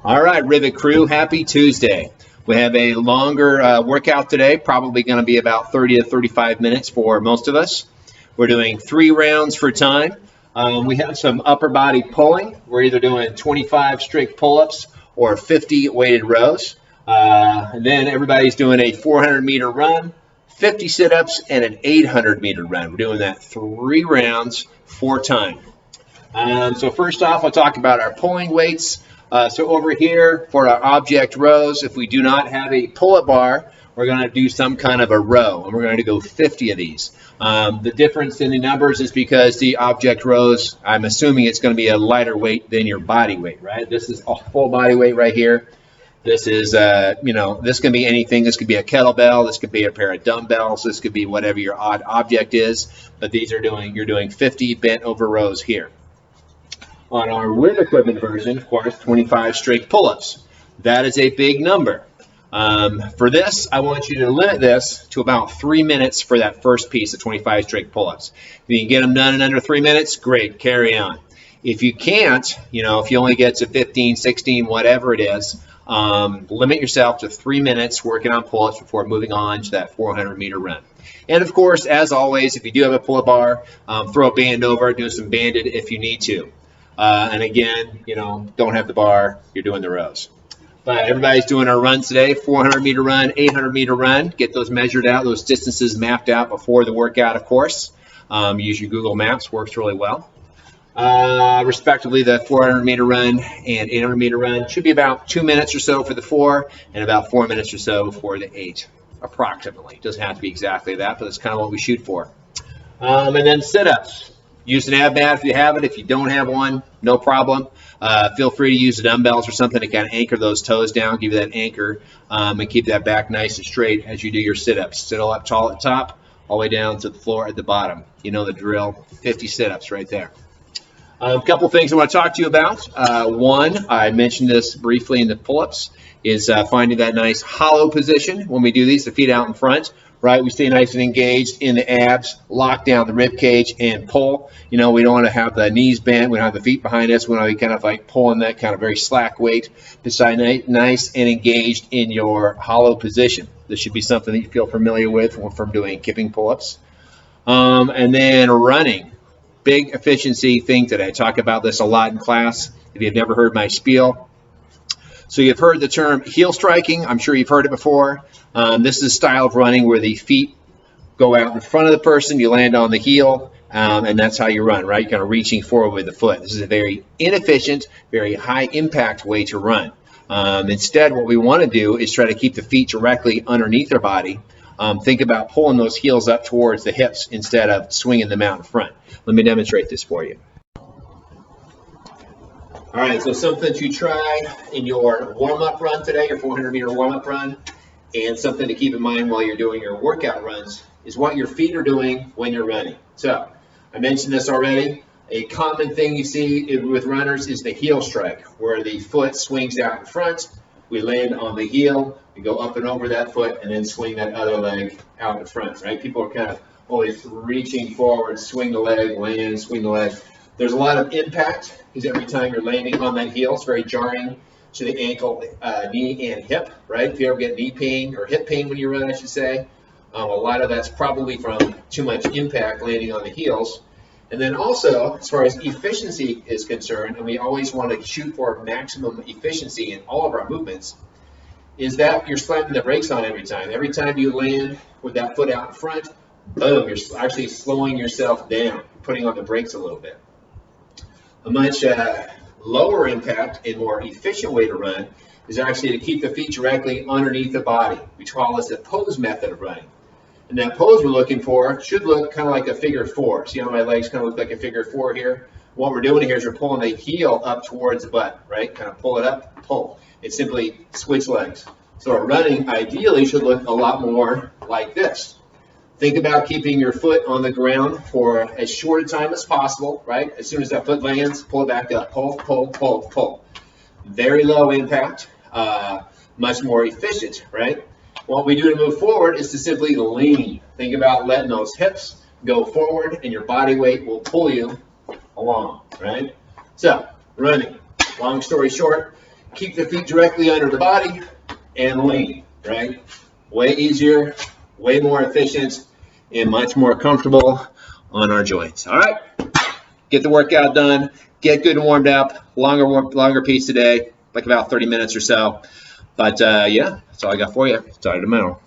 All right, Rivet crew, happy Tuesday. We have a longer workout today, probably going to be about 30 to 35 minutes for most of us. We're doing 3 rounds for time. We have some upper body pulling. We're either doing 25 strict pull-ups or 50 weighted rows. And then everybody's doing a 400-meter run, 50 sit-ups, and an 800-meter run. We're doing that 3 rounds for time. So first off, I'll talk about our pulling weights. So over here for our object rows, if we do not have a pull-up bar, we're going to do some kind of a row, and we're going to go 50 of these. The difference in the numbers is because the object rows, I'm assuming it's going to be a lighter weight than your body weight, right? This is a full body weight right here. This is, this can be anything. This could be a kettlebell. This could be a pair of dumbbells. This could be whatever your odd object is. But you're doing 50 bent over rows here. On our with equipment version, of course, 25 straight pull-ups. That is a big number. For this, I want you to limit this to about 3 minutes for that first piece of 25 straight pull-ups. If you can get them done in under 3 minutes, great, carry on. If you can't, if you only get to 15, 16, whatever it is, limit yourself to 3 minutes working on pull-ups before moving on to that 400-meter run. And of course, as always, if you do have a pull-up bar, throw a band over it, do some banded if you need to. And again, don't have the bar, you're doing the rows. But everybody's doing our runs today, 400-meter run, 800-meter run. Get those measured out, those distances mapped out before the workout, of course. Use your Google Maps, works really well. Respectively, the 400-meter run and 800-meter run should be about 2 minutes or so for the 4 and about 4 minutes or so for the 8, approximately. It doesn't have to be exactly that, but that's kind of what we shoot for. And then sit-ups. Use an ab mat if you have it. If you don't have one, no problem. Feel free to use the dumbbells or something to kind of anchor those toes down, give you that anchor, and keep that back nice and straight as you do your sit-ups. Sit up tall at the top, all the way down to the floor at the bottom. You know the drill, 50 sit-ups right there. A couple things I want to talk to you about. One, I mentioned this briefly in the pull-ups, is finding that nice hollow position when we do these, the feet out in front. Right, we stay nice and engaged in the abs, lock down the rib cage, and pull. We don't want to have the knees bent. We don't have the feet behind us. We want to be kind of like pulling that kind of very slack weight. Decide nice and engaged in your hollow position. This should be something that you feel familiar with from doing kipping pull-ups. And then running, big efficiency thing today. I talk about this a lot in class. If you've never heard my spiel. So you've heard the term heel striking. I'm sure you've heard it before. This is a style of running where the feet go out in front of the person, you land on the heel, and that's how you run, right? You're kind of reaching forward with the foot. This is a very inefficient, very high impact way to run. Instead, what we want to do is try to keep the feet directly underneath our body. Think about pulling those heels up towards the hips instead of swinging them out in front. Let me demonstrate this for you. All right, so something to try in your warm-up run today, your 400-meter warm-up run, and something to keep in mind while you're doing your workout runs is what your feet are doing when you're running. So I mentioned this already. A common thing you see with runners is the heel strike, where the foot swings out in front. We land on the heel, we go up and over that foot, and then swing that other leg out in front, right? People are kind of always reaching forward, swing the leg, land, swing the leg. There's a lot of impact because every time you're landing on that heel, it's very jarring to the ankle, knee, and hip, right? If you ever get knee pain or hip pain when you run, I should say, a lot of that's probably from too much impact landing on the heels. And then also, as far as efficiency is concerned, and we always want to shoot for maximum efficiency in all of our movements, is that you're slamming the brakes on every time. Every time you land with that foot out in front, boom, you're actually slowing yourself down, putting on the brakes a little bit. A much lower impact and more efficient way to run is actually to keep the feet directly underneath the body. We call this the pose method of running. And that pose we're looking for should look kind of like a figure 4. See how my legs kind of look like a figure 4 here? What we're doing here is we're pulling the heel up towards the butt, right? Kind of pull it up, pull. It's simply switch legs. So our running ideally should look a lot more like this. Think about keeping your foot on the ground for as short a time as possible, right? As soon as that foot lands, pull it back up. Pull, pull, pull, pull. Very low impact, much more efficient, right? What we do to move forward is to simply lean. Think about letting those hips go forward and your body weight will pull you along, right? So, running. Long story short, keep the feet directly under the body and lean, right? Way easier, way more efficient, and much more comfortable on our joints. All right, get the workout done, get good and warmed up. Longer piece today, like about 30 minutes or so. But yeah, that's all I got for you. Started tomorrow.